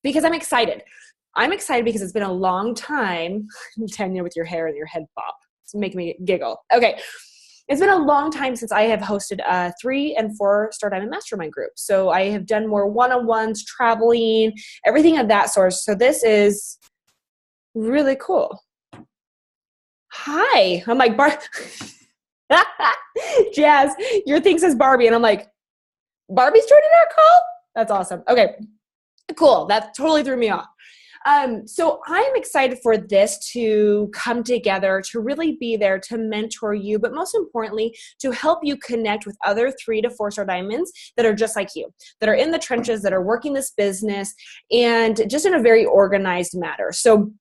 because I'm excited. I'm excited because it's been a long time. Tanya with your hair and your head bob. It's making me giggle. Okay. It's been a long time since I have hosted a 3 and 4 Star Diamond Mastermind group. So I have done more one-on-ones, traveling, everything of that sort. So this is really cool. Hi. I'm like, Jazz, your thing says Barbie. And I'm like, Barbie's joining our call? That's awesome. Okay, cool. That totally threw me off. So I'm excited for this to come together, to really be there to mentor you, but most importantly, to help you connect with other 3 to 4 Star Diamonds that are just like you, that are in the trenches, that are working this business, and just in a very organized manner. So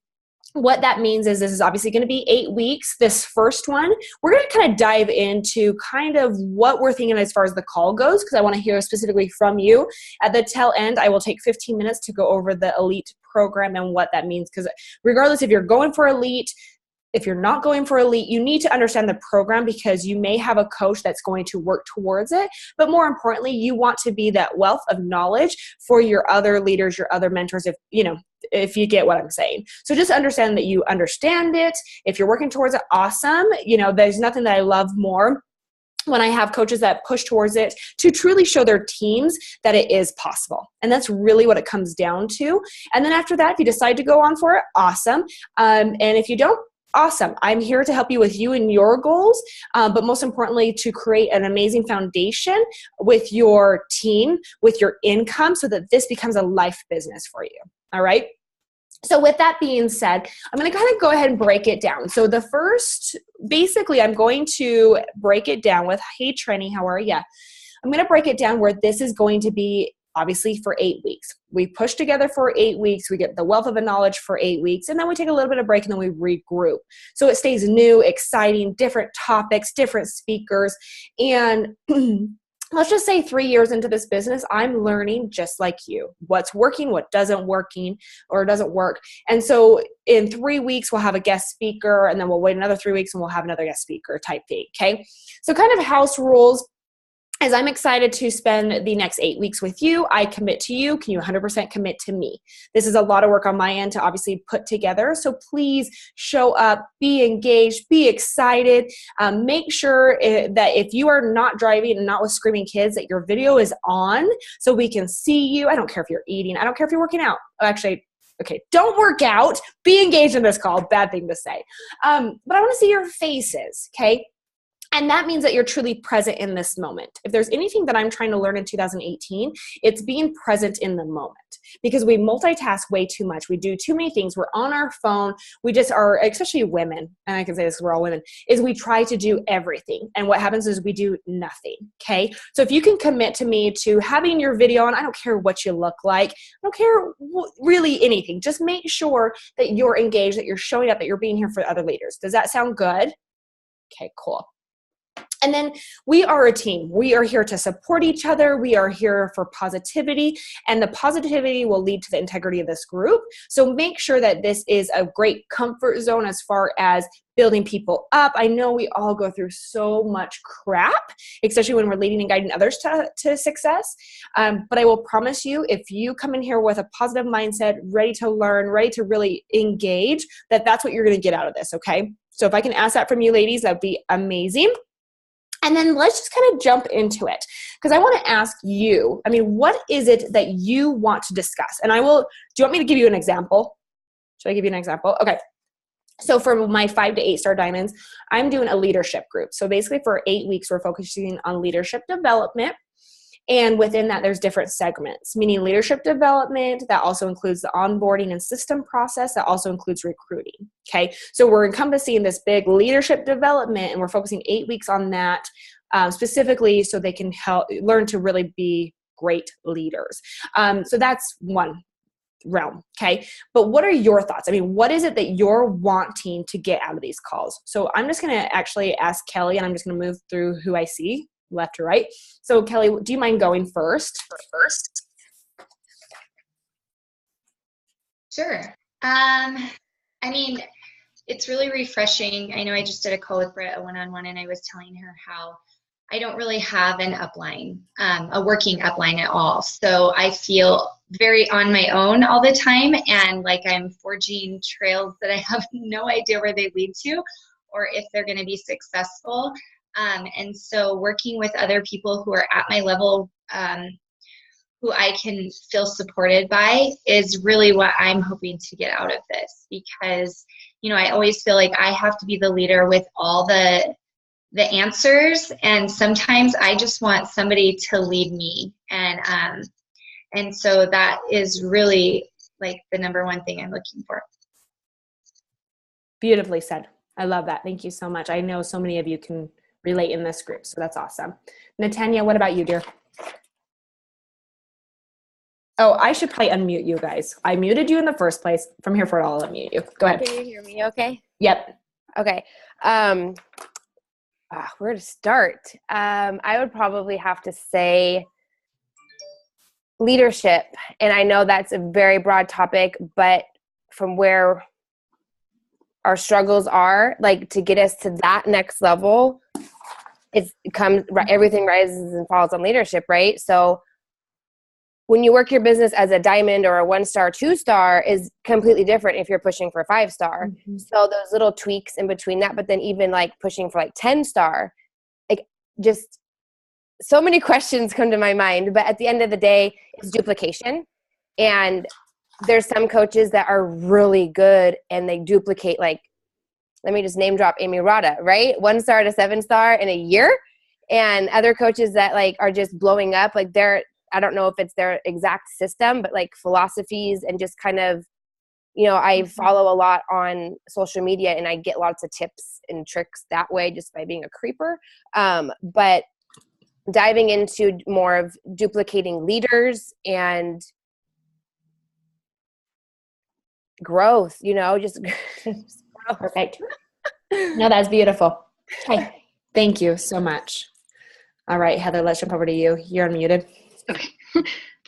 what that means is this is obviously going to be 8 weeks. This first one, we're going to kind of dive into kind of what we're thinking as far as the call goes, because I want to hear specifically from you. At the tail end, I will take 15 minutes to go over the elite program and what that means, because regardless if you're going for elite, if you're not going for elite, you need to understand the program, because you may have a coach that's going to work towards it. But more importantly, you want to be that wealth of knowledge for your other leaders, your other mentors, if you get what I'm saying. So just understand that you understand it. If you're working towards it, awesome. There's nothing that I love more when I have coaches that push towards it to truly show their teams that it is possible. And that's really what it comes down to. And then after that, if you decide to go on for it, awesome. And if you don't, awesome. I'm here to help you with you and your goals, but most importantly, to create an amazing foundation with your team, with your income, so that this becomes a life business for you. All right. So with that being said, I'm going to kind of go ahead and break it down. So the first, basically, I'm going to break it down with, hey, Trenny, how are you? I'm going to break it down where this is going to be obviously for 8 weeks. We push together for 8 weeks. We get the wealth of knowledge for 8 weeks, and then we take a little bit of break, and then we regroup. So it stays new, exciting, different topics, different speakers. And let's just say 3 years into this business, I'm learning just like you. What's working, what doesn't work. And so in 3 weeks, we'll have a guest speaker, and then we'll wait another 3 weeks and we'll have another guest speaker type thing. Okay. So kind of house rules. As I'm excited to spend the next 8 weeks with you, I commit to you. Can you 100% commit to me? This is a lot of work on my end to obviously put together. So please show up, be engaged, be excited. Make sure that if you are not driving and not with screaming kids, that your video is on so we can see you. I don't care if you're eating. I don't care if you're working out. Actually, okay, don't work out. Be engaged in this call. Bad thing to say. But I want to see your faces, okay? And that means that you're truly present in this moment. If there's anything that I'm trying to learn in 2018, it's being present in the moment, because we multitask way too much. We do too many things. We're on our phone. We just are, especially women, and I can say this because we're all women, is we try to do everything. And what happens is we do nothing, okay? So if you can commit to me to having your video on, I don't care what you look like. I don't care really anything. Just make sure that you're engaged, that you're showing up, that you're being here for other leaders. Does that sound good? Okay, cool. And then we are a team. We are here to support each other. We are here for positivity, and the positivity will lead to the integrity of this group. So make sure that this is a great comfort zone as far as building people up. I know we all go through so much crap, especially when we're leading and guiding others to success. But I will promise you, if you come in here with a positive mindset, ready to learn, ready to really engage, that's what you're going to get out of this, okay? So if I can ask that from you ladies, that'd be amazing. And then let's just kind of jump into it, because I want to ask you, what is it that you want to discuss? And do you want me to give you an example? Should I give you an example? Okay. So for my 5 to 8 Star Diamonds, I'm doing a leadership group. So basically for 8 weeks, we're focusing on leadership development. And within that, there's different segments, meaning leadership development. That also includes the onboarding and system process. That also includes recruiting. Okay. So we're encompassing this big leadership development, and we're focusing 8 weeks on that specifically so they can learn to really be great leaders. So that's one realm. Okay. But what are your thoughts? What is it that you're wanting to get out of these calls? So I'm just going to actually ask Kelly, and I'm just going to move through who I see left to right. So Kelly, do you mind going first? Sure. It's really refreshing. I know I just did a call with Britt, a one-on-one, and I was telling her how I don't really have an upline, a working upline at all. So I feel very on my own all the time, and like I'm forging trails that I have no idea where they lead to or if they're going to be successful. And so working with other people who are at my level, who I can feel supported by, is really what I'm hoping to get out of this, because, you know, I always feel like I have to be the leader with all the answers. And sometimes I just want somebody to lead me. And so that is really like the number one thing I'm looking for. Beautifully said. I love that. Thank you so much. I know so many of you can relate in this group, so that's awesome. Natanya, what about you, dear? Oh, I should probably unmute you guys. I muted you in the first place. From here forward, I'll unmute you. Go ahead. Can you hear me okay? Yep. Okay. Where to start? I would probably have to say leadership. And I know that's a very broad topic, but from where our struggles are, like, to get us to that next level, everything rises and falls on leadership, right? So when you work your business as a diamond or a 1-star, 2-star is completely different if you're pushing for 5-star. Mm-hmm. So those little tweaks in between that, but then even like pushing for like 10-star, like, just so many questions come to my mind. But at the end of the day, it's duplication. And there's some coaches that are really good and they duplicate, like, let me just name drop Amy Rada, right? 1-star to 7-star in a year. And other coaches that like are just blowing up, like I don't know if it's their exact system, but like philosophies and just kind of, you know, I follow a lot on social media and I get lots of tips and tricks that way just by being a creeper. But diving into more of duplicating leaders and growth, you know, just growth. Perfect. No, that's beautiful. Okay. Thank you so much. All right, Heather, let's jump over to you. You're unmuted. Okay.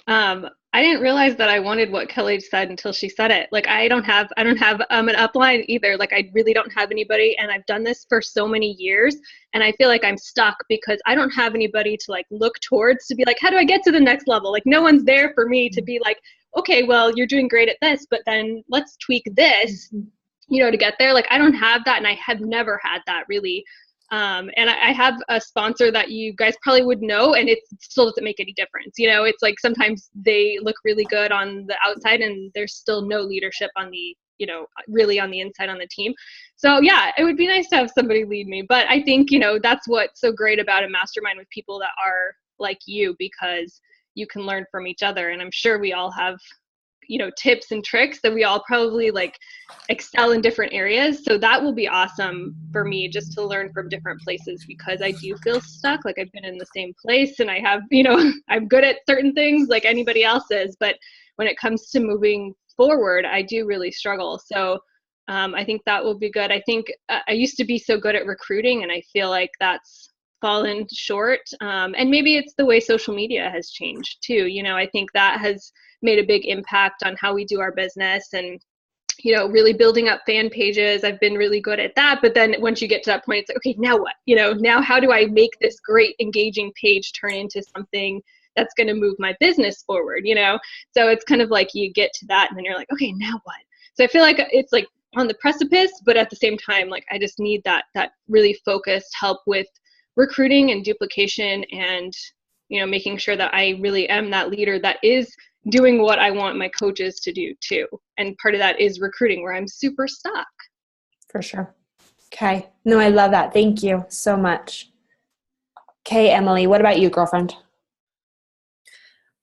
I didn't realize that I wanted what Kelly said until she said it. Like, I don't have an upline either. Like, I really don't have anybody, and I've done this for so many years, and I feel like I'm stuck because I don't have anybody to like look towards to be like, how do I get to the next level? Like, no one's there for me to be like, okay, well, you're doing great at this, but then let's tweak this, you know, to get there. Like, I don't have that, and I have never had that really. And I have a sponsor that you guys probably would know, and it still doesn't make any difference. You know, it's like sometimes they look really good on the outside and there's still no leadership on the, you know, really on the inside on the team. So yeah, it would be nice to have somebody lead me. But I think, you know, that's what's so great about a mastermind with people that are like you, because you can learn from each other. And I'm sure we all have, you know, tips and tricks that we all probably like excel in different areas. So that will be awesome for me, just to learn from different places, because I do feel stuck. Like, I've been in the same place and I have, you know, I'm good at certain things like anybody else is, but when it comes to moving forward, I do really struggle. So I think that will be good. I think I used to be so good at recruiting, and I feel like that's fallen short. And maybe it's the way social media has changed too. You know, I think that has made a big impact on how we do our business, and, you know, really building up fan pages. I've been really good at that. But then once you get to that point, it's like, okay, now what? You know, now how do I make this great engaging page turn into something that's going to move my business forward, you know? So it's kind of like you get to that and then you're like, okay, now what? So I feel like it's like on the precipice, but at the same time, like, I just need that really focused help with recruiting and duplication, and, you know, making sure that I really am that leader that is doing what I want my coaches to do too. And part of that is recruiting, where I'm super stuck. For sure. Okay. No, I love that. Thank you so much. Okay, Emily, what about you, girlfriend?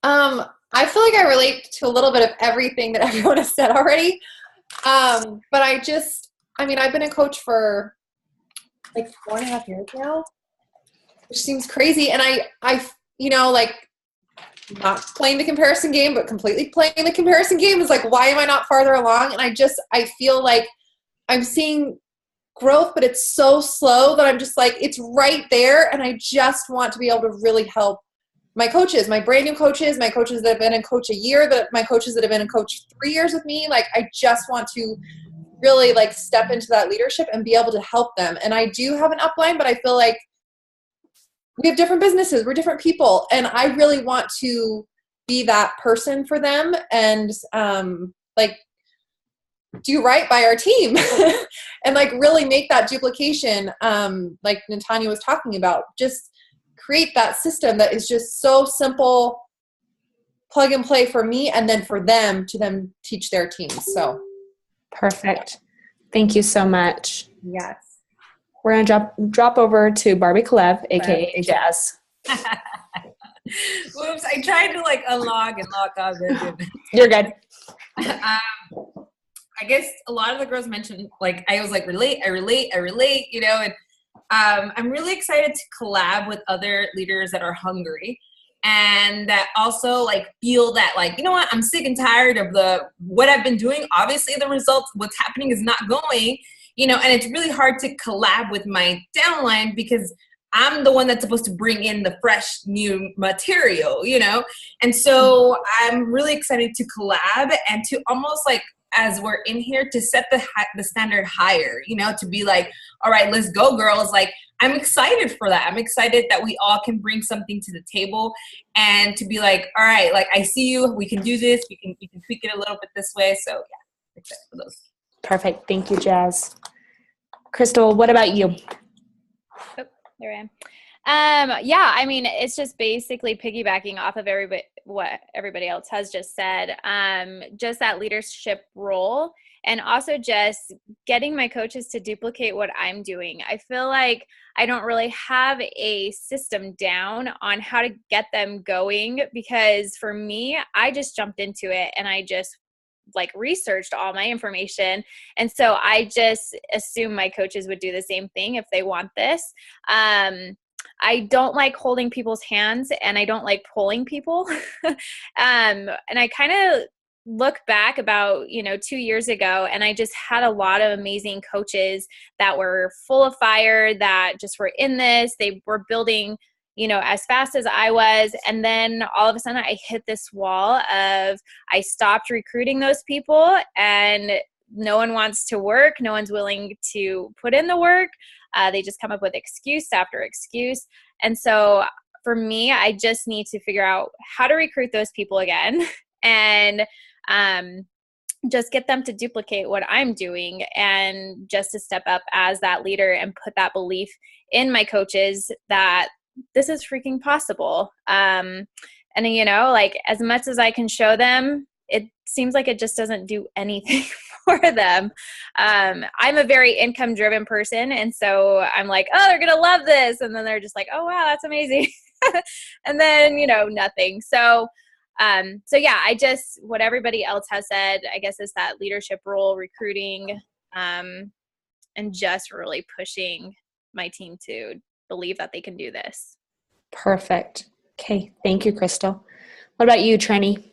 I feel like I relate to a little bit of everything that everyone has said already. But I've been a coach for like 4.5 years now, which seems crazy. And I you know, like, not playing the comparison game, but completely playing the comparison game is like, why am I not farther along? And I feel like I'm seeing growth, but it's so slow that I'm just like, it's right there. And I just want to be able to really help my coaches, my brand new coaches, my coaches that have been in coach a year, my coaches that have been in coach 3 years with me. Like, I just want to really like step into that leadership and be able to help them. And I do have an upline, but I feel like we have different businesses. We're different people. And I really want to be that person for them and like do right by our team and like really make that duplication like Natanya was talking about. Just create that system that is just so simple, plug and play for me, and then for them to then teach their teams. So perfect. Thank you so much. yes. We're going to drop over to Barbie Kalev, aka Jazz. Whoops, I tried to like unlock and lock off. You're good. I guess a lot of the girls mentioned, like, I was like, I relate, you know, and I'm really excited to collab with other leaders that are hungry and that also like feel that like, you know what, I'm sick and tired of what I've been doing. Obviously the results, what's happening is not going, you know, and it's really hard to collab with my downline because I'm the one that's supposed to bring in the fresh new material, you know? And so I'm really excited to collab and to almost like, as we're in here, to set the standard higher, you know, to be like, all right, let's go girls. Like, I'm excited for that. I'm excited that we all can bring something to the table and to be like, all right, like I see you, we can do this. We can tweak it a little bit this way. So yeah, excited for those. Perfect. Thank you, Jazz. Crystal, what about you? Oh, there I am. Yeah, I mean, it's just basically piggybacking off of what everybody else has just said. Just that leadership role, and also just getting my coaches to duplicate what I'm doing. I feel like I don't really have a system down on how to get them going, because for me, I just jumped into it and I just like researched all my information. And so I just assume my coaches would do the same thing if they want this. I don't like holding people's hands and I don't like pulling people. And I kind of look back about, 2 years ago, and I just had a lot of amazing coaches that were full of fire, that just were in this. They were building, as fast as I was. And then all of a sudden I hit this wall of, I stopped recruiting those people and no one wants to work. No one's willing to put in the work. They just come up with excuse after excuse. And so for me, I just need to figure out how to recruit those people again and just get them to duplicate what I'm doing, and just to step up as that leader and put that belief in my coaches that this is freaking possible. And like, as much as I can show them, it seems like it just doesn't do anything for them. I'm a very income driven person. And so I'm like, oh, they're going to love this. And then they're just like, oh, wow, that's amazing. And then, nothing. So yeah, what everybody else has said, I guess, is that leadership role, recruiting, and just really pushing my team to believe that they can do this. Perfect. Okay. Thank you, Crystal. What about you, Trenny?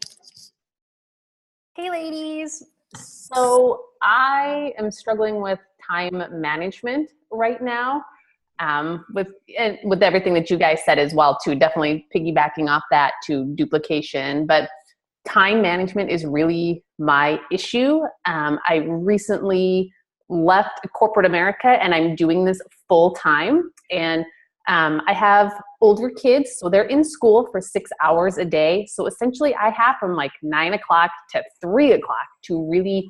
Hey, ladies. So I am struggling with time management right now, with everything that you guys said as well, too. Definitely piggybacking off that to duplication, but time management is really my issue. I recently left corporate America and I'm doing this full time, and I have older kids, so they're in school for 6 hours a day. So essentially I have from like 9 o'clock to 3 o'clock to really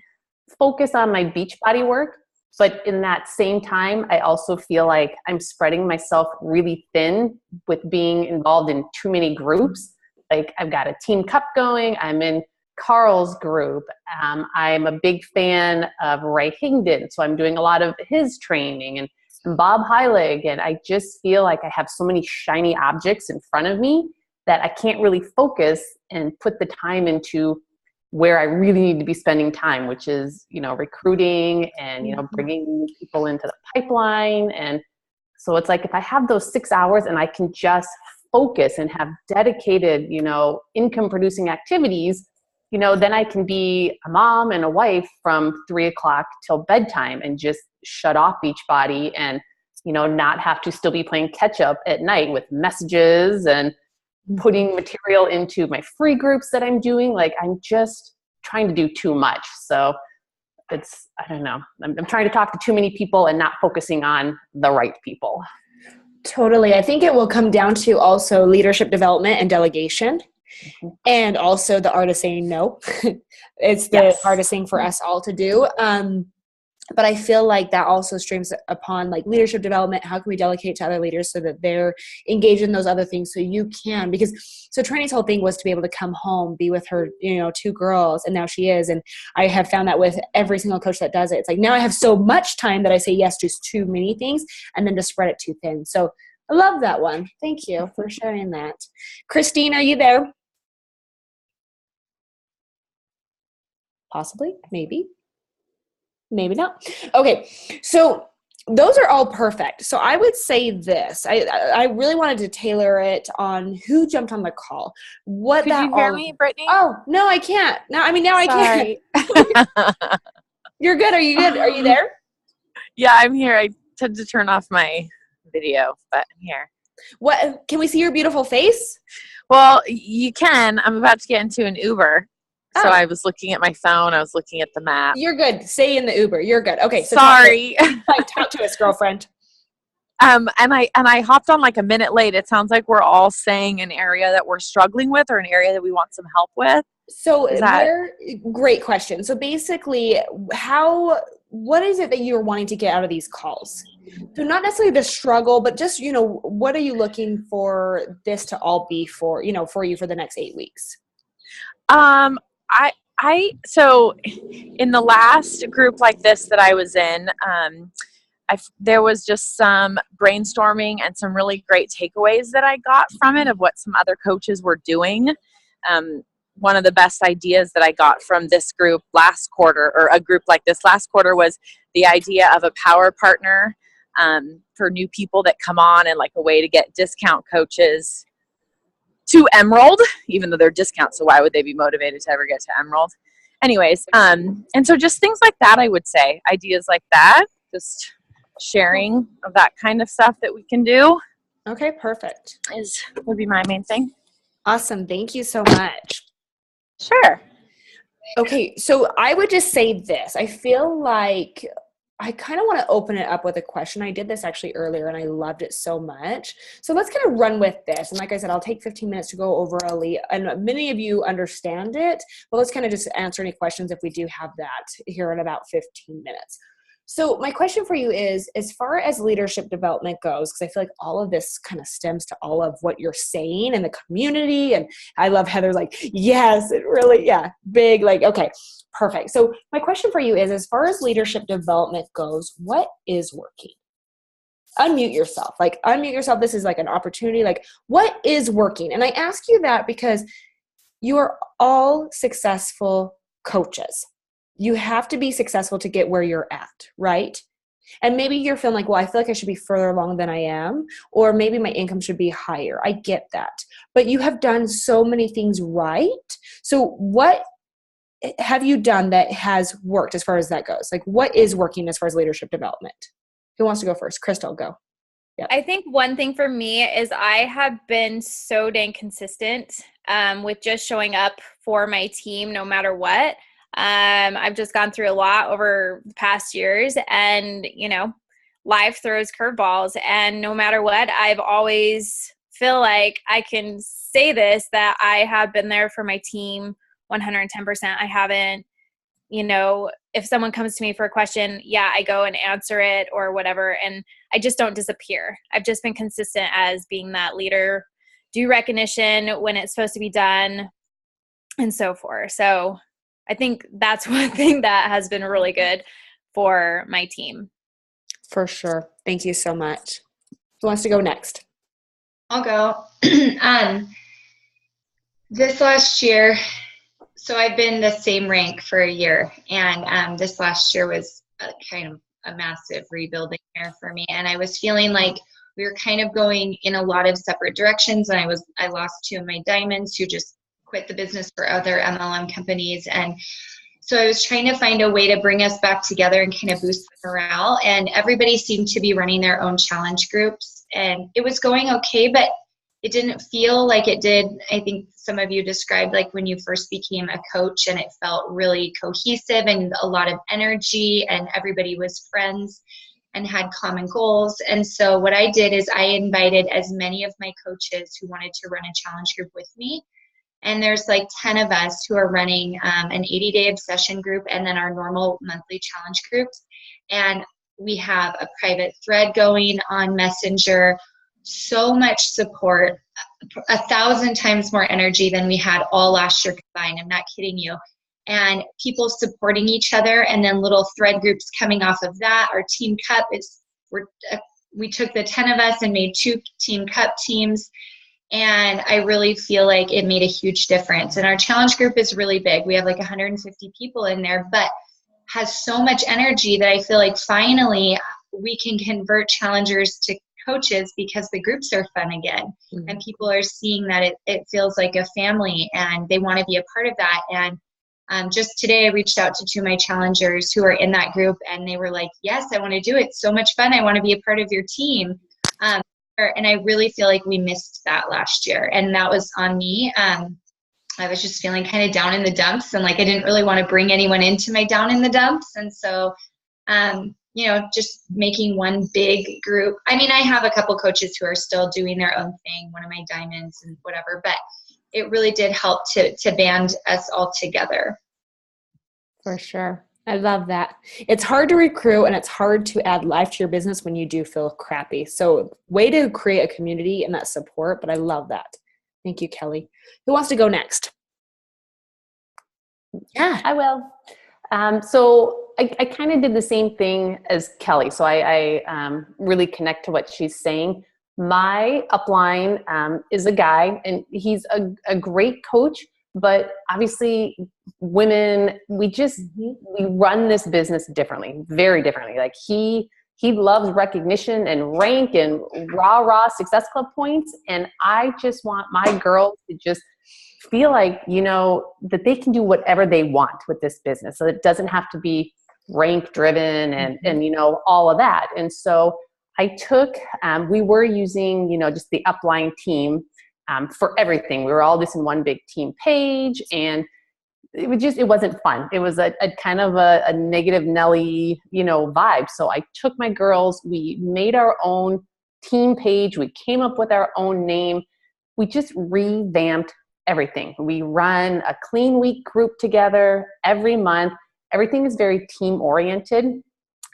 focus on my Beachbody work. But in that same time, I also feel like I'm spreading myself really thin with being involved in too many groups. Like, I've got a Team Cup going. I'm in Carl's group. I'm a big fan of Ray Higdon, so I'm doing a lot of his training, and Bob Heilig. And I just feel like I have so many shiny objects in front of me that I can't really focus and put the time into where I really need to be spending time, which is, recruiting and, bringing new people into the pipeline. And so it's like, if I have those 6 hours and I can just focus and have dedicated, income producing activities, then I can be a mom and a wife from 3 o'clock till bedtime and just shut off Beachbody and, not have to still be playing catch up at night with messages and putting material into my free groups that I'm doing. Like, I'm just trying to do too much. So I don't know. I'm trying to talk to too many people and not focusing on the right people. Totally. I think it will come down to also leadership development and delegation. And also the art of saying no. It's the hardest thing for us all to do. But I feel like that also streams upon like leadership development. How can we delegate to other leaders so that they're engaged in those other things so you can, because so Trini's whole thing was to be able to come home, be with her, 2 girls, and now she is. And I have found that with every single coach that does it. It's like now I have so much time that I say yes to too many things and then to spread it too thin. So I love that one. Thank you for sharing that. Christine, are you there? Possibly, maybe not. Okay, so those are all perfect. So I would say this. I really wanted to tailor it on who jumped on the call. Could you hear me, Brittany? Oh, no, I can't. No, I mean, now Sorry. I can't. You're good. Are you good? Are you there? Yeah, I'm here. I tend to turn off my video, but I'm here. What? Can we see your beautiful face? Well, you can. I'm about to get into an Uber. So I was looking at my phone. I was looking at the map. You're good. Stay in the Uber. You're good. Okay. So sorry. Talk to us, girlfriend. And I hopped on like a minute late. It sounds like we're all saying an area that we're struggling with or an area that we want some help with. So great question. So basically, what is it that you're wanting to get out of these calls? So not necessarily the struggle, but just, what are you looking for this to all be for you for the next 8 weeks? So in the last group like this that I was in, there was just some brainstorming and some really great takeaways that I got from it of what some other coaches were doing. One of the best ideas that I got from this group last quarter, or a group like this last quarter, was the idea of a power partner for new people that come on, and like a way to get discount coaches to Emerald, even though they're discounts. So why would they be motivated to ever get to Emerald? Anyways, and so just things like that, I would say, ideas like that, just sharing of that kind of stuff that we can do. Okay, perfect. Would be my main thing. Awesome. Thank you so much. Sure. Okay, so I would just say this. I feel like I kind of want to open it up with a question. I did this actually earlier and I loved it so much. So let's kind of run with this. And like I said, I'll take 15 minutes to go over and many of you understand it, but let's kind of just answer any questions if we do have that here in about 15 minutes. So my question for you is, as far as leadership development goes, because I feel like all of this kind of stems to all of what you're saying in the community. And I love Heather's like, yes, it really, big, like, okay, perfect. So my question for you is, as far as leadership development goes, what is working? Unmute yourself. This is like an opportunity. Like, what is working? And I ask you that because you are all successful coaches. You have to be successful to get where you're at, right? And maybe you're feeling like, well, I feel like I should be further along than I am, or maybe my income should be higher. I get that. But you have done so many things right. So what have you done that has worked as far as that goes? Like, what is working as far as leadership development? Who wants to go first? Crystal, go. Yep. I think one thing for me is I have been so dang consistent with just showing up for my team no matter what. I've just gone through a lot over the past years, and life throws curveballs, and no matter what, I've always feel like I can say this, that I have been there for my team 110%. I haven't, if someone comes to me for a question, I go and answer it or whatever, and I just don't disappear. I've just been consistent as being that leader, do recognition when it's supposed to be done, and so forth. So I think that's one thing that has been really good for my team. For sure. Thank you so much. Who wants to go next? I'll go. This last year, so I've been the same rank for a year, and this last year was kind of a massive rebuilding year for me, and I was feeling like we were kind of going in a lot of separate directions, and I lost 2 of my diamonds who just quit the business for other MLM companies. And so I was trying to find a way to bring us back together and kind of boost the morale. And everybody seemed to be running their own challenge groups. And it was going okay, but it didn't feel like it did. I think some of you described like when you first became a coach, and it felt really cohesive and a lot of energy, and everybody was friends and had common goals. And so what I did is I invited as many of my coaches who wanted to run a challenge group with me. And there's like 10 of us who are running an 80-day obsession group and then our normal monthly challenge groups. And we have a private thread going on Messenger, so much support, 1,000 times more energy than we had all last year combined. I'm not kidding you. And people supporting each other, and then little thread groups coming off of that. Our team cup is, we took the 10 of us and made 2 team cup teams. And I really feel like it made a huge difference. And our challenge group is really big. We have like 150 people in there, but has so much energy that I feel like finally we can convert challengers to coaches because the groups are fun again. Mm-hmm. And people are seeing that it feels like a family and they want to be a part of that. And just today I reached out to 2 of my challengers who are in that group, and they were like, yes, I want to do it. It's so much fun. I want to be a part of your team. And I really feel like we missed that last year, and that was on me. I was just feeling kind of down in the dumps, and like I didn't really want to bring anyone into my down in the dumps. And so, you know, just making one big group. I mean, I have a couple coaches who are still doing their own thing, one of my diamonds and whatever, but it really did help to band us all together. For sure. I love that. It's hard to recruit and it's hard to add life to your business when you do feel crappy. So way to create a community and that support, but I love that. Thank you, Kelly. Who wants to go next? Yeah, I will. So I kind of did the same thing as Kelly. So I really connect to what she's saying. My upline is a guy, and he's a great coach, but obviously women, we run this business differently, very differently. Like he loves recognition and rank and rah Success Club points. And I just want my girls to just feel like, you know, that they can do whatever they want with this business. So it doesn't have to be rank driven and, you know, all of that. And so I took, we were using, you know, just the upline team for everything. We were all just in one big team page, and it wasn't fun. It was a kind of a negative Nelly, you know, vibe. So I took my girls, we made our own team page. We came up with our own name. We just revamped everything. We run a clean week group together every month. Everything is very team oriented.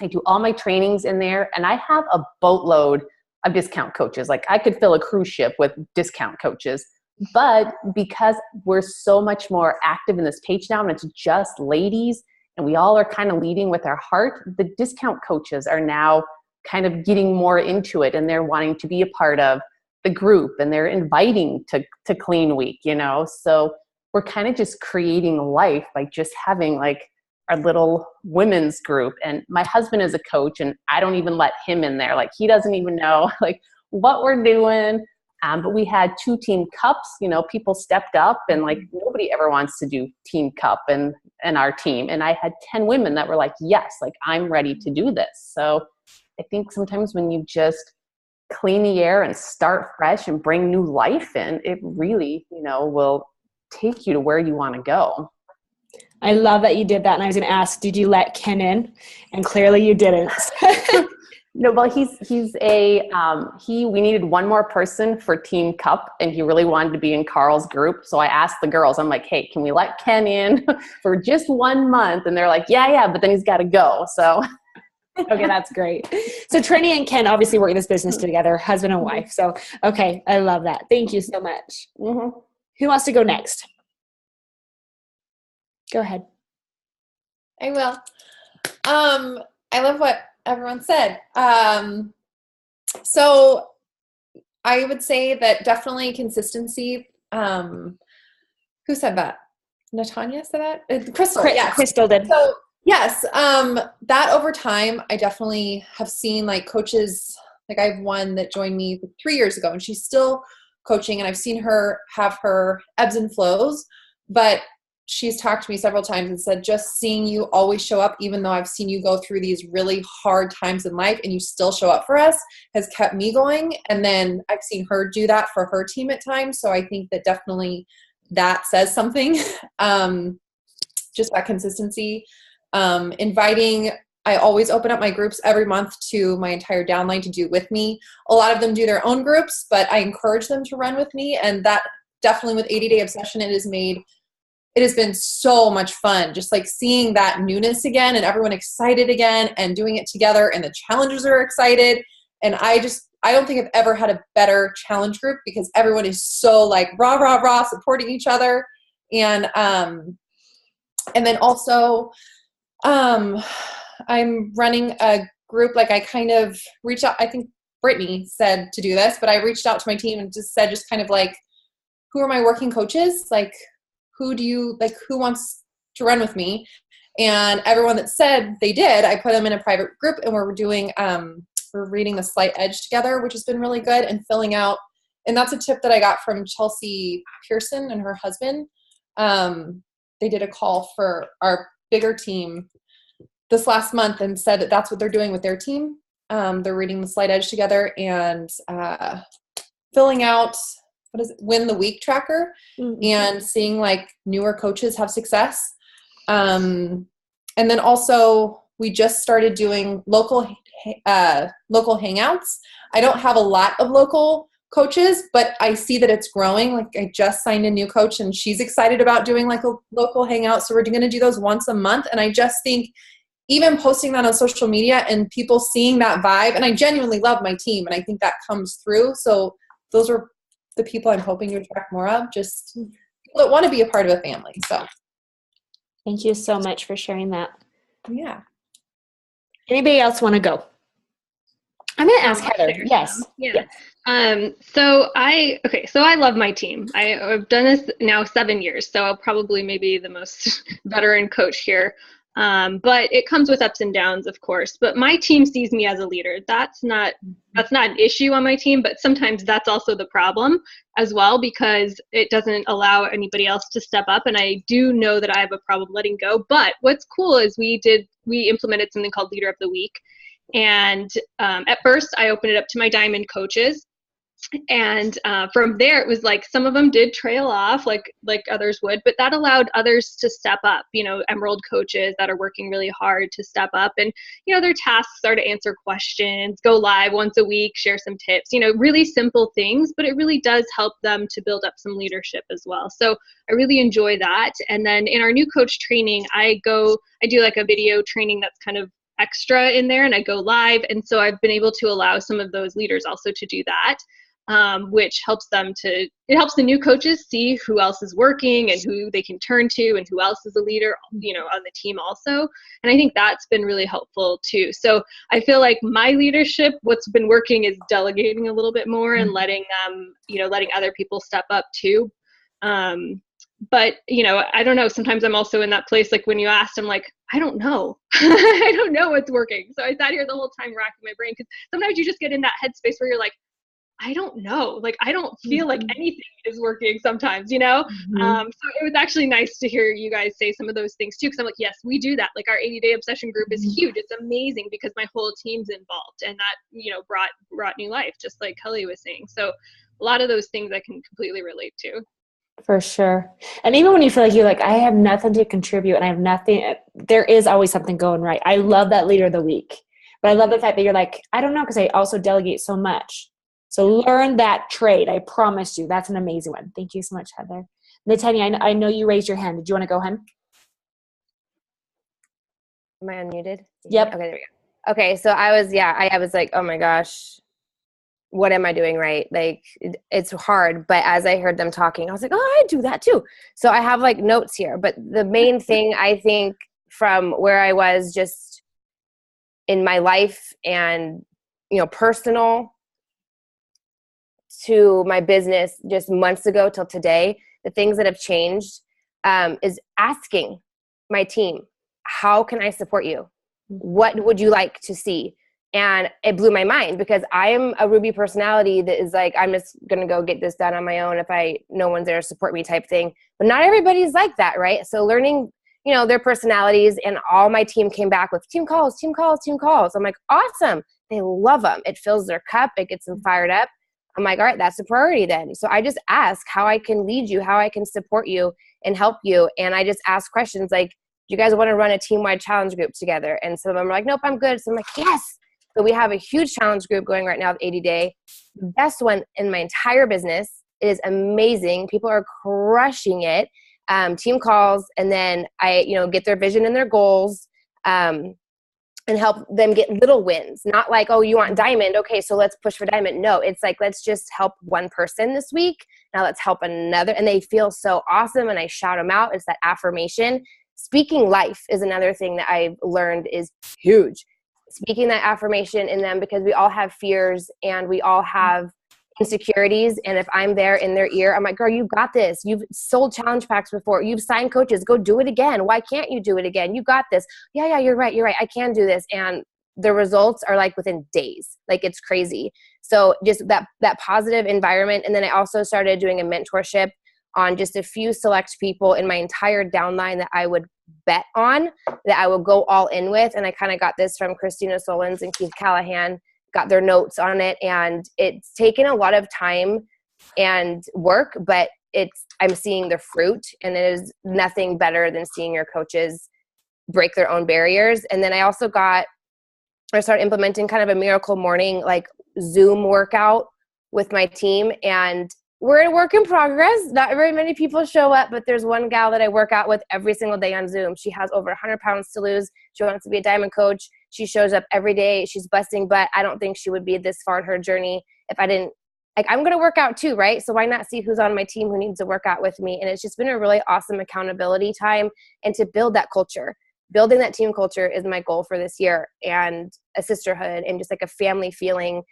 I do all my trainings in there, and I have a boatload of discount coaches. Like I could fill a cruise ship with discount coaches, but because we're so much more active in this page now and it's just ladies and we all are kind of leading with our heart, the discount coaches are now kind of getting more into it, and they're wanting to be a part of the group, and they're inviting to clean week, you know? So we're kind of just creating life by just having like our little women's group. And my husband is a coach, and I don't even let him in there. Like he doesn't even know like what we're doing. But we had 2 team cups, you know, people stepped up, and like nobody ever wants to do team cup and our team. And I had 10 women that were like, yes, like I'm ready to do this. So I think sometimes when you just clean the air and start fresh and bring new life in, it really, you know, will take you to where you want to go. I love that you did that. And I was going to ask, did you let Ken in? And clearly you didn't. No, well, we needed one more person for Team Cup, and he really wanted to be in Carl's group. So I asked the girls, I'm like, hey, can we let Ken in for just 1 month? And they're like, yeah, but then he's got to go. So. Okay, that's great. So Trini and Ken obviously work in this business together, husband and wife. So, okay, I love that. Thank you so much. Mm-hmm. Who wants to go next? Go ahead. I will. I love what everyone said. So I would say that definitely consistency. Who said that? Natanya said that? Crystal. Yeah, Crystal did. So yes, that over time, I definitely have seen like coaches, like I have one that joined me 3 years ago, and she's still coaching, and I've seen her have her ebbs and flows, but she's talked to me several times and said, just seeing you always show up, even though I've seen you go through these really hard times in life and you still show up for us, has kept me going. And then I've seen her do that for her team at times. So I think that definitely that says something. Just that consistency. Inviting, I always open up my groups every month to my entire downline to do with me. A lot of them do their own groups, but I encourage them to run with me. And that definitely with 80 Day Obsession, it has been so much fun. Just like seeing that newness again and everyone excited again and doing it together, and the challengers are excited. And I don't think I've ever had a better challenge group because everyone is so like rah, rah, rah, supporting each other. And then also, I'm running a group. Like I kind of reached out, I think Brittany said to do this, but I reached out to my team and just said, just kind of like, who are my working coaches? Like, who wants to run with me? And everyone that said they did, I put them in a private group, and we're doing, we're reading The Slight Edge together, which has been really good, and filling out. And that's a tip that I got from Chelsea Pearson and her husband. They did a call for our bigger team this last month and said that that's what they're doing with their team. They're reading The Slight Edge together and filling out, Win the Week tracker, and seeing like newer coaches have success. And then also we just started doing local hangouts. I don't have a lot of local coaches, but I see that it's growing. Like I just signed a new coach and she's excited about doing like a local hangout. So we're going to do those once a month. And I just think even posting that on social media and people seeing that vibe, and I genuinely love my team and I think that comes through. So those are the people I'm hoping to attract more of, just people that want to be a part of a family. So thank you so much for sharing that. Yeah. Anybody else want to go? I'm going to ask Heather. Yes. Yeah. So I love my team. I've done this now 7 years, so I'll probably maybe the most veteran coach here. But it comes with ups and downs, of course. But my team sees me as a leader. That's not an issue on my team, but sometimes that's also the problem as well, because it doesn't allow anybody else to step up. And I do know that I have a problem letting go. But what's cool is we implemented something called Leader of the Week. And at first I opened it up to my diamond coaches. And from there, it was like some of them did trail off like others would, but that allowed others to step up, emerald coaches that are working really hard to step up. And, their tasks are to answer questions, go live once a week, share some tips, really simple things, but it really does help them to build up some leadership as well. So I really enjoy that. And then in our new coach training, I do like a video training that's kind of extra in there, and I go live. And so I've been able to allow some of those leaders also to do that. Which helps the new coaches see who else is working and who they can turn to and who else is a leader, on the team also. And I think that's been really helpful too. So I feel like my leadership, what's been working is delegating a little bit more and letting other people step up too. But, I don't know, sometimes I'm also in that place, like when you asked, I'm like, I don't know. I don't know what's working. So I sat here the whole time racking my brain, because sometimes you just get in that headspace where you're like, I don't know. Like, I don't feel like anything is working sometimes, So it was actually nice to hear you guys say some of those things too. Cause I'm like, yes, we do that. Like our 80 Day Obsession group is huge. It's amazing because my whole team's involved, and that, brought new life, just like Kelly was saying. So a lot of those things I can completely relate to. For sure. And even when you feel like you're like, I have nothing to contribute and I have nothing, there is always something going right. I love that Leader of the Week, but I love the fact that you're like, I don't know, because I also delegate so much. So learn that trade. I promise you. That's an amazing one. Thank you so much, Heather. Natanya, I know you raised your hand. Did you want to go, hun? Am I unmuted? Yep. Okay, there we go. Okay, so I was like, oh my gosh, what am I doing right? Like, it's hard. But as I heard them talking, I was like, oh, I do that too. So I have like notes here. But the main thing I think from where I was just in my life and, personal, to my business just months ago till today, the things that have changed is asking my team, how can I support you? What would you like to see? And it blew my mind, because I am a Ruby personality that is like, I'm just going to go get this done on my own if no one's there to support me type thing. But not everybody's like that, right? So learning, their personalities, and all my team came back with team calls. I'm like, awesome. They love them. It fills their cup. It gets them fired up. I'm like, all right, that's a priority then. So I just ask how I can lead you, how I can support you and help you. And I just ask questions like, do you guys want to run a team-wide challenge group together? And some of them are like, nope, I'm good. So I'm like, yes. So we have a huge challenge group going right now with 80 Day, the best one in my entire business. It is amazing. People are crushing it. Team calls, and then I, get their vision and their goals, and help them get little wins. Not like, oh, you want diamond. Okay, so let's push for diamond. No, it's like, let's just help one person this week. Now let's help another. And they feel so awesome. And I shout them out. It's that affirmation. Speaking life is another thing that I've learned is huge. Speaking that affirmation in them, because we all have fears and we all have insecurities. And if I'm there in their ear, I'm like, girl, you got this. You've sold challenge packs before. You've signed coaches. Go do it again. Why can't you do it again? You got this. Yeah, you're right. I can do this. And the results are like within days. Like, it's crazy. So just that positive environment. And then I also started doing a mentorship on just a few select people in my entire downline that I would bet on, that I would go all in with. And I kind of got this from Christina Solons and Keith Callahan, got their notes on it. And it's taken a lot of time and work, but I'm seeing the fruit, and it is nothing better than seeing your coaches break their own barriers. And then I started implementing kind of a miracle morning, like Zoom workout with my team. And we're a work in progress. Not very many people show up, but there's one gal that I work out with every single day on Zoom. She has over 100 pounds to lose. She wants to be a diamond coach. She shows up every day. She's busting butt. I don't think she would be this far in her journey if I didn't. Like, I'm going to work out too, right? So why not see who's on my team who needs to work out with me? And it's just been a really awesome accountability time, and to build that culture. Building that team culture is my goal for this year, and a sisterhood and just like a family feeling.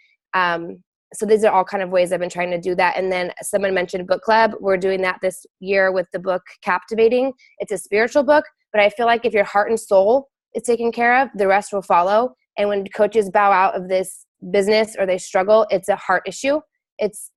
So these are all kind of ways I've been trying to do that. And then someone mentioned book club. We're doing that this year with the book Captivating. It's a spiritual book, but I feel like if your heart and soul is taken care of, the rest will follow. And when coaches bow out of this business or they struggle, it's a heart issue. It's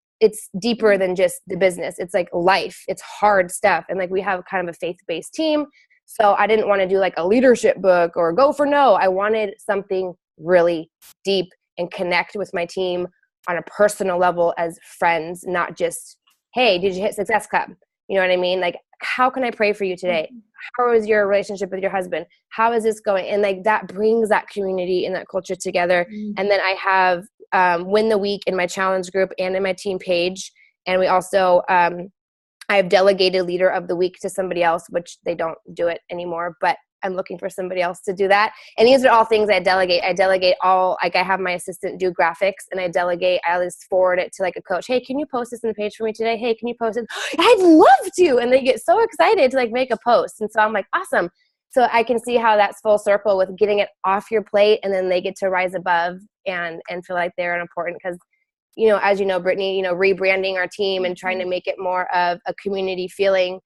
deeper than just the business. It's like life. It's hard stuff. And like, we have kind of a faith-based team. So I didn't want to do like a leadership book or go for no. I wanted something really deep and connect with my team on a personal level as friends, not just, hey, did you hit Success Club? You know what I mean? Like, how can I pray for you today? How is your relationship with your husband? How is this going? And like, that brings that community and that culture together. And then I have Win the Week in my challenge group and in my team page. And we also, I've delegated leader of the week to somebody else, which they don't do it anymore, but I'm looking for somebody else to do that. And these are all things I delegate. I delegate all, like, I have my assistant do graphics, and I just forward it to like a coach. Hey, can you post this in the page for me today? Hey, can you post it? I'd love to. And they get so excited to like make a post. And so I'm like, awesome. So I can see how that's full circle with getting it off your plate, and then they get to rise above and feel like they're important. Because, as you know, Brittany, rebranding our team and trying to make it more of a community feeling.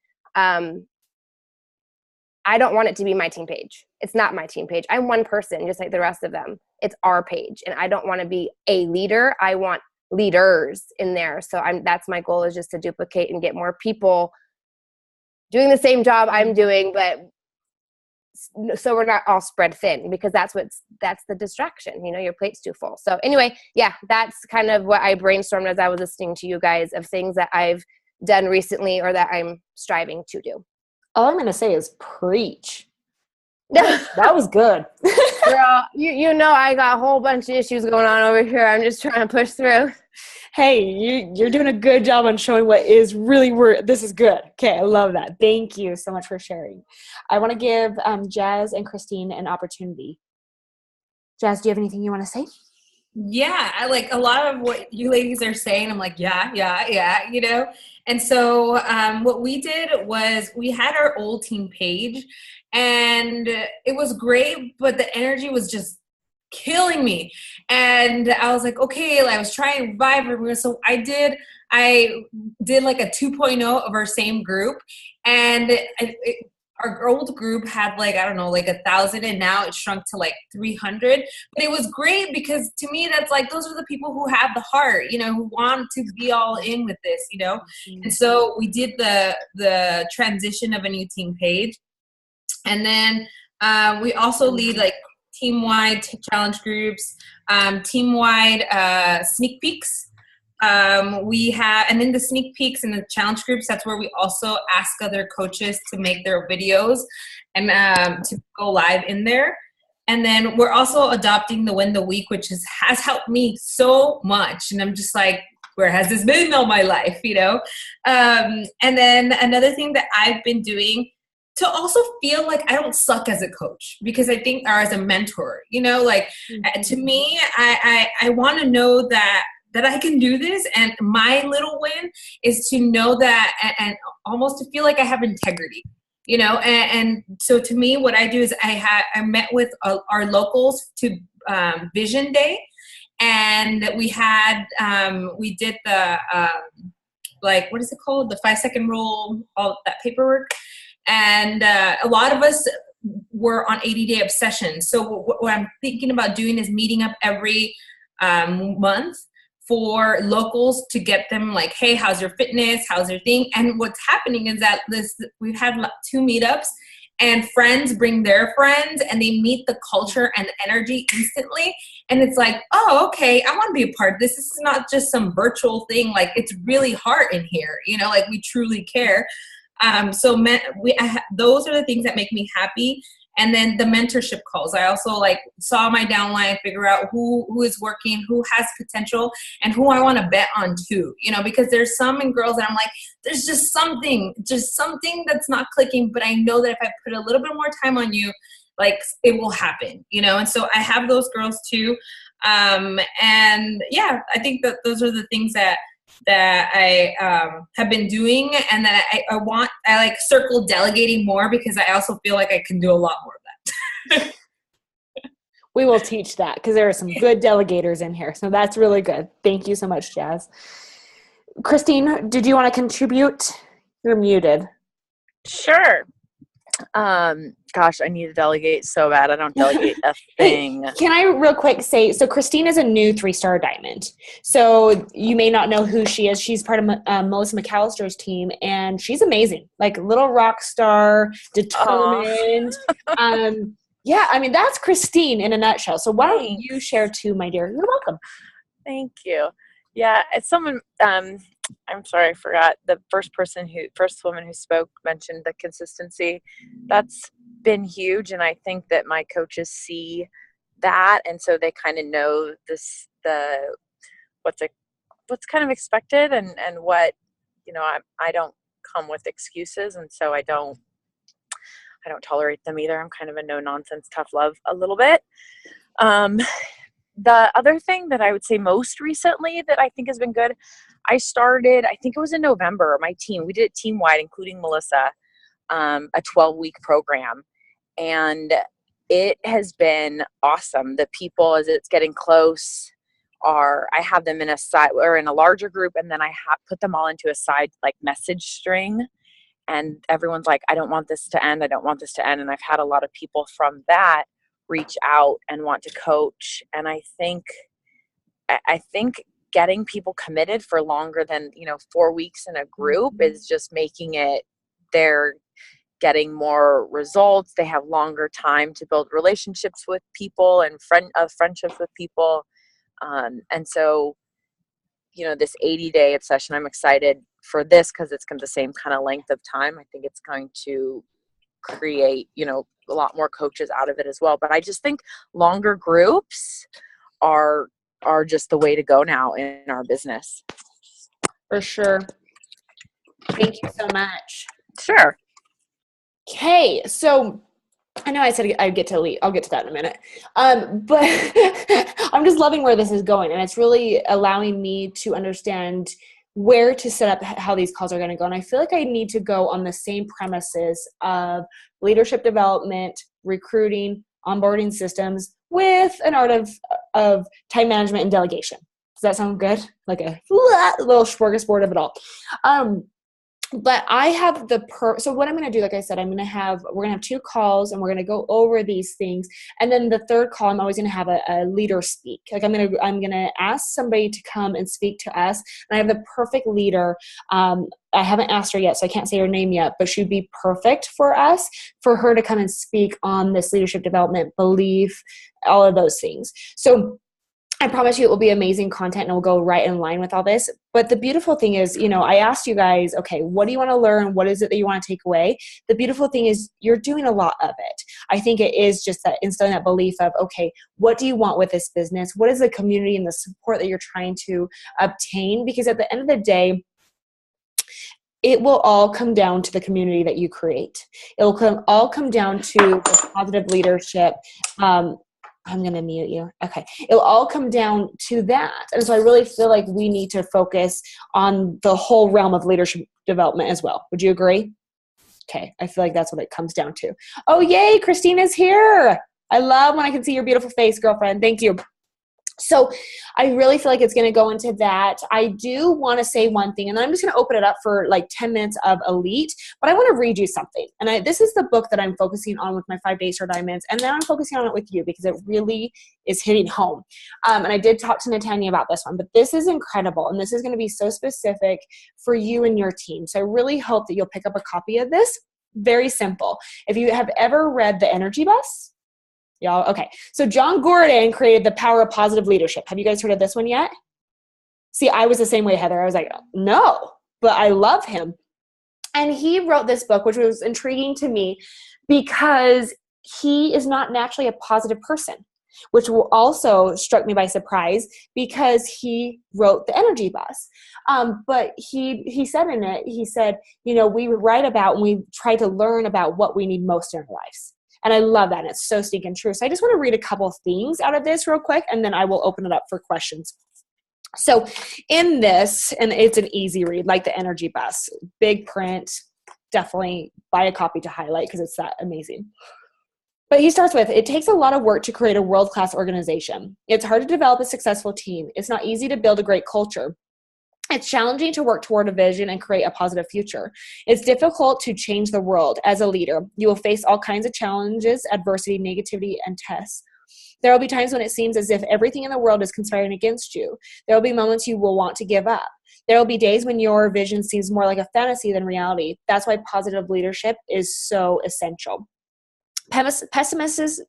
I don't want it to be my team page. It's not my team page. I'm one person, just like the rest of them. It's our page. And I don't want to be a leader. I want leaders in there. So that's my goal, is just to duplicate and get more people doing the same job I'm doing, but so we're not all spread thin, because that's the distraction. Your plate's too full. So anyway, yeah, that's kind of what I brainstormed as I was listening to you guys, of things that I've done recently or that I'm striving to do. All I'm going to say is preach. That was good. Girl, I got a whole bunch of issues going on over here. I'm just trying to push through. Hey, you're doing a good job on showing what is really this is good. Okay, I love that. Thank you so much for sharing. I want to give Jazz and Christine an opportunity. Jazz, do you have anything you want to say? Yeah, I like a lot of what you ladies are saying. I'm like, yeah. And so what we did was we had our old team page, and it was great, but the energy was just killing me. And I was like, okay, I was trying to revive everyone. So I did like a 2.0 of our same group, and our old group had like 1,000, and now it shrunk to like 300. But it was great, because to me, that's like, those are the people who have the heart, who want to be all in with this, And so we did the transition of a new team page. And then we also lead like team-wide challenge groups, team-wide sneak peeks. And in the sneak peeks and the challenge groups, that's where we also ask other coaches to make their videos and to go live in there. And then we're also adopting the Win the Week, which has helped me so much. And I'm just like, where has this been all my life, you know? And then another thing that I've been doing to also feel like I don't suck as a coach, because I think, or as a mentor, you know, like to me, I want to know that I can do this. And my little win is to know that, and almost to feel like I have integrity, you know? And so to me, what I do is I met with our locals to Vision Day. And we had, we did the, like, what is it called? The 5-second rule, all that paperwork. And a lot of us were on 80-day obsessions. So what I'm thinking about doing is meeting up every month for locals to get them like, hey, how's your fitness? How's your thing? And what's happening is that we've had 2 meetups, and friends bring their friends, and they meet the culture and the energy instantly. And it's like, oh, okay, I want to be a part of this. This is not just some virtual thing. Like, it's really heart in here, you know, like we truly care. Those are the things that make me happy. And then the mentorship calls. I also like saw my downline, figure out who is working, who has potential, and who I want to bet on too. You know, because there's some in girls that I'm like, there's just something that's not clicking. But I know that if I put a little bit more time on you, like it will happen. You know, and so I have those girls too. And yeah, I think that those are the things that I have been doing, and that I like circle delegating more, because I also feel like I can do a lot more of that. We will teach that, because there are some good delegators in here. So that's really good. Thank you so much, Jazz. Christine, did you want to contribute? You're muted. Sure. Gosh, I need to delegate so bad. I don't delegate a thing. Can I real quick say, so Christine is a new 3-star diamond. So you may not know who she is. She's part of Melissa McAllister's team, and she's amazing. Like little rock star, determined. Yeah, I mean, that's Christine in a nutshell. So why don't you share too, my dear? You're welcome. Thank you. Yeah, it's someone, I'm sorry, I forgot. The first woman who spoke mentioned the consistency. That's been huge. And I think that my coaches see that. And so they kind of know what's kind of expected, and what, you know, I don't come with excuses. And so I don't tolerate them either. I'm kind of a no nonsense, tough love a little bit. The other thing that I would say most recently that I think has been good, I think it was in November, my team, we did it team-wide, including Melissa, a 12-week program. And it has been awesome. The people, as it's getting close, I have them in a larger group, and then I put them all into a side like message string. And everyone's like, I don't want this to end. I don't want this to end. And I've had a lot of people from that reach out and want to coach. And I think getting people committed for longer than, 4 weeks in a group is just making it, they're getting more results. They have longer time to build relationships with people and friendships with people. And so, this 80-day obsession, I'm excited for this because it's the same kind of length of time. I think it's going to create, a lot more coaches out of it as well. But I just think longer groups are just the way to go now in our business. For sure. Thank you so much. Sure. Okay, so I know I said I'd get to leave. I'll get to that in a minute. But I'm just loving where this is going, and it's really allowing me to understand where to set up how these calls are going to go. And I feel like I need to go on the same premises of leadership development, recruiting, onboarding systems with an art of time management and delegation. Does that sound good? Like a little smorgasbord of it all. But I have so what I'm going to do, like I said, we're going to have 2 calls, and we're going to go over these things. And then the third call, I'm always going to have a leader speak. Like I'm going to ask somebody to come and speak to us. And I have the perfect leader. I haven't asked her yet, so I can't say her name yet, but she'd be perfect for us, for her to come and speak on this leadership development, belief, all of those things. So I promise you it will be amazing content and it will go right in line with all this. But the beautiful thing is, I asked you guys, okay, what do you want to learn? What is it that you want to take away? The beautiful thing is you're doing a lot of it. I think it is just that instilling that belief of, okay, what do you want with this business? What is the community and the support that you're trying to obtain? Because at the end of the day, it will all come down to the community that you create. It will all come down to the positive leadership. I'm going to mute you. Okay. It'll all come down to that. And so I really feel like we need to focus on the whole realm of leadership development as well. Would you agree? Okay. I feel like that's what it comes down to. Oh, yay. Christina's here. I love when I can see your beautiful face, girlfriend. Thank you. So I really feel like it's going to go into that. I do want to say one thing, and then I'm just going to open it up for like 10 minutes of Elite, but I want to read you something. And this is the book that I'm focusing on with my 5 Daystar Diamonds, and then I'm focusing on it with you because it really is hitting home. And I did talk to Natanya about this one, but this is incredible, and this is going to be so specific for you and your team. So I really hope that you'll pick up a copy of this. Very simple. If you have ever read The Energy Bus, y'all, okay. So John Gordon created The Power of Positive Leadership. Have you guys heard of this one yet? See, I was the same way, Heather. I was like, no, but I love him. And he wrote this book, which was intriguing to me because he is not naturally a positive person, which also struck me by surprise because he wrote The Energy Bus. But he said in it, he said, we write about and we try to learn about what we need most in our lives. And I love that. And it's so stinking true. So I just want to read a couple of things out of this real quick, and then I will open it up for questions. So in this, and it's an easy read, like The Energy Bus, big print, definitely buy a copy to highlight because it's that amazing. But he starts with, it takes a lot of work to create a world-class organization. It's hard to develop a successful team. It's not easy to build a great culture. It's challenging to work toward a vision and create a positive future. It's difficult to change the world. As a leader, you will face all kinds of challenges, adversity, negativity, and tests. There will be times when it seems as if everything in the world is conspiring against you. There will be moments you will want to give up. There will be days when your vision seems more like a fantasy than reality. That's why positive leadership is so essential. Pessimists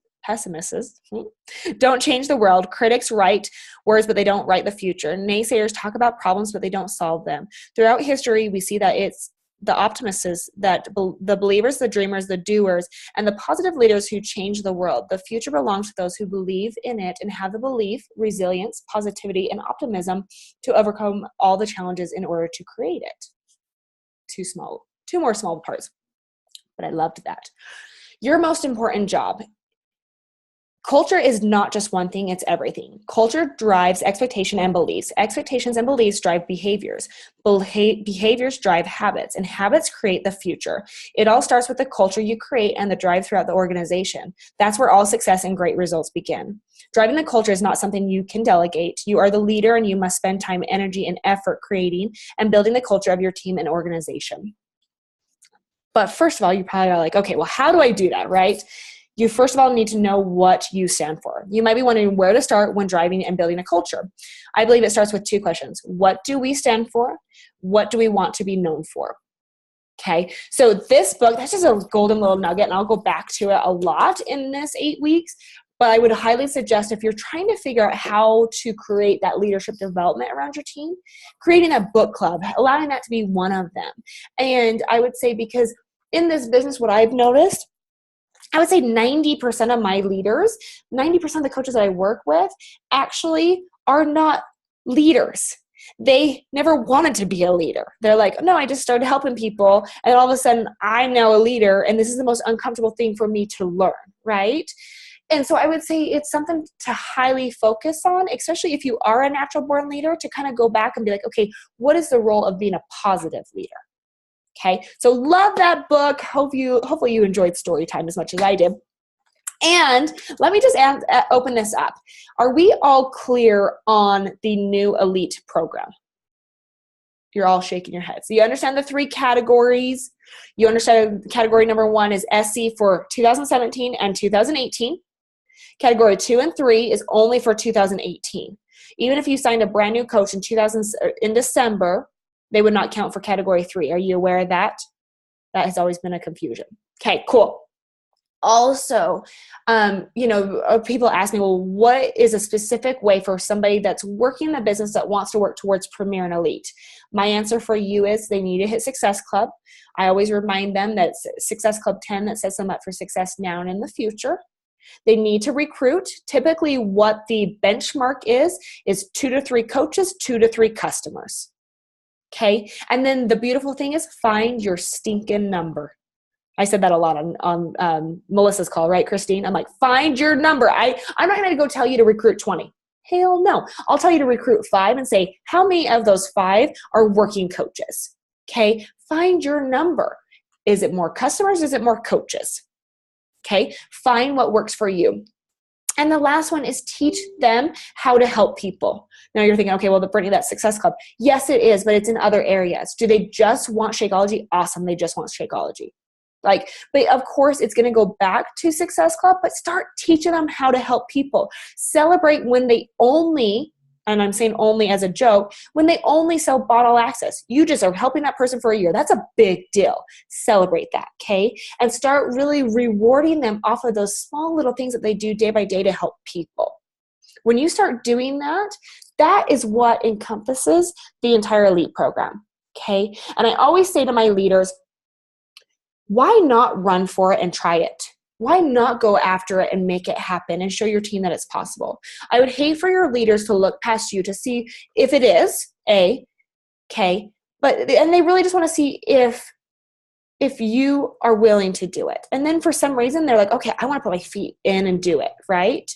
don't change the world. Critics write words, but they don't write the future. Naysayers talk about problems, but they don't solve them. Throughout history, we see that it's the optimists, that the believers, the dreamers, the doers, and the positive leaders who change the world. The future belongs to those who believe in it and have the belief, resilience, positivity, and optimism to overcome all the challenges in order to create it. Two more small parts, but I loved that. Your most important job. Culture is not just one thing, it's everything. Culture drives expectation and beliefs. Expectations and beliefs drive behaviors. Behaviors drive habits, and habits create the future. It all starts with the culture you create and the drive throughout the organization. That's where all success and great results begin. Driving the culture is not something you can delegate. You are the leader, and you must spend time, energy, and effort creating and building the culture of your team and organization. But first of all, you probably are like, okay, well, how do I do that, right? You first of all need to know what you stand for. You might be wondering where to start when driving and building a culture. I believe it starts with 2 questions. What do we stand for? What do we want to be known for? Okay, so this book, that's just a golden little nugget, and I'll go back to it a lot in this 8 weeks. But I would highly suggest if you're trying to figure out how to create that leadership development around your team, creating a book club, allowing that to be one of them. And I would say, because in this business, what I've noticed, I would say 90% of my leaders, 90% of the coaches that I work with actually are not leaders. They never wanted to be a leader. They're like, no, I just started helping people, and all of a sudden I'm now a leader, and this is the most uncomfortable thing for me to learn, right? And so I would say it's something to highly focus on, especially if you are a natural born leader, to kind of go back and be like, okay, what is the role of being a positive leader? Okay, so love that book. Hopefully you enjoyed story time as much as I did. And let me just open this up. Are we all clear on the new Elite program? You're all shaking your heads. So you understand the 3 categories. You understand category number 1 is SC for 2017 and 2018. Category 2 and 3 is only for 2018. Even if you signed a brand new coach in December, they would not count for category 3. Are you aware of that? That has always been a confusion. Okay, cool. Also, people ask me, well, what is a specific way for somebody that's working in the business that wants to work towards Premier and Elite? My answer for you is they need to hit Success Club. I always remind them that Success Club 10 that sets them up for success now and in the future. They need to recruit. Typically what the benchmark is 2 to 3 coaches, 2 to 3 customers. Okay. And then the beautiful thing is find your stinking number. I said that a lot on Melissa's call, right, Christine? I'm like, find your number. I'm not going to go tell you to recruit 20. Hell no. I'll tell you to recruit 5 and say, how many of those 5 are working coaches? Okay. Find your number. Is it more customers? Is it more coaches? Okay. Find what works for you. And the last one is teach them how to help people. Now you're thinking, okay, well, Brittany, that's Success Club. Yes, it is, but it's in other areas. Do they just want Shakeology? Awesome. They just want Shakeology. But of course it's going to go back to Success Club, but start teaching them how to help people. Celebrate when they only, and I'm saying only as a joke, when they only sell bottle access. You just are helping that person for a year. That's a big deal. Celebrate that, okay? And start really rewarding them off of those small little things that they do day by day to help people. When you start doing that, that is what encompasses the entire Elite program, okay? And I always say to my leaders, why not run for it and try it? Why not go after it and make it happen and show your team that it's possible? I would hate for your leaders to look past you to see if it is, okay, and they really just want to see if you are willing to do it. And then for some reason, they're like, okay, I want to put my feet in and do it, right?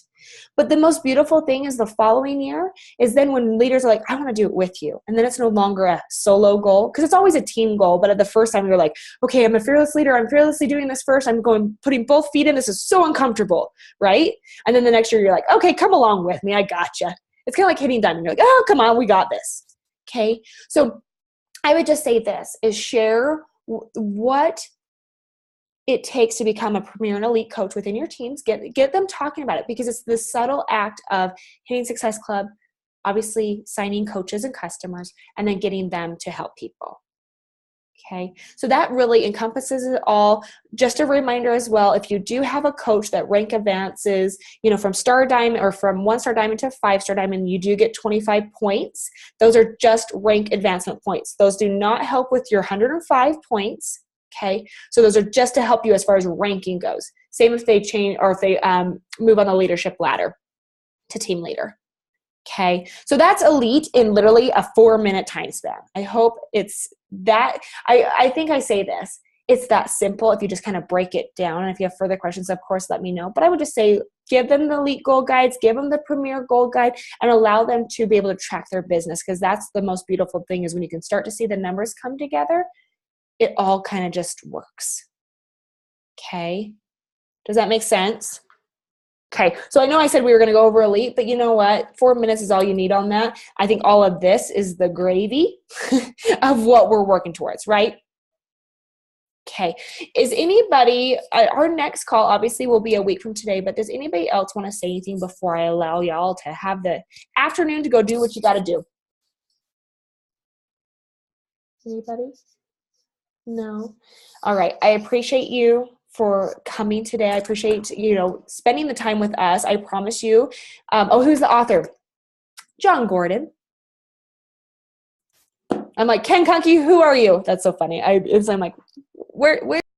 But the most beautiful thing is the following year is then when leaders are like, I want to do it with you. And then it's no longer a solo goal because it's always a team goal. But at the first time you're like, okay, I'm a fearless leader. I'm fearlessly doing this first. I'm putting both feet in. This is so uncomfortable, right? And then the next year you're like, okay, come along with me. I gotcha. It's kind of like hitting diamond. You're like, oh, come on, we got this. Okay. So I would just say this is share what it takes to become a Premier and Elite coach within your teams. Get them talking about it because it's the subtle act of hitting Success Club, obviously signing coaches and customers, and then getting them to help people. Okay, so that really encompasses it all. Just a reminder as well, if you do have a coach that rank advances, from Star Diamond or from 1-star diamond to 5-star diamond, you do get 25 points. Those are just rank advancement points. Those do not help with your 105 points. Okay, so those are just to help you as far as ranking goes. Same if they change or if they move on the leadership ladder to team leader. Okay, so that's Elite in literally a 4-minute time span. I hope it's that. I think I say this. It's that simple if you just kind of break it down. And if you have further questions, of course, let me know. But I would just say give them the Elite Goal Guides, give them the Premier Goal Guide, and allow them to be able to track their business because that's the most beautiful thing is when you can start to see the numbers come together. It all kind of just works. Okay. Does that make sense? Okay. So I know I said we were going to go over Elite, but you know what? 4 minutes is all you need on that. I think all of this is the gravy of what we're working towards, right? Okay. Is anybody, our next call obviously will be a week from today, but does anybody else want to say anything before I allow y'all to have the afternoon to go do what you got to do? Anybody? No. All right. I appreciate you for coming today. I appreciate, spending the time with us. I promise you. Who's the author? John Gordon. I'm like, Ken Kunke, who are you? That's so funny. I'm like, where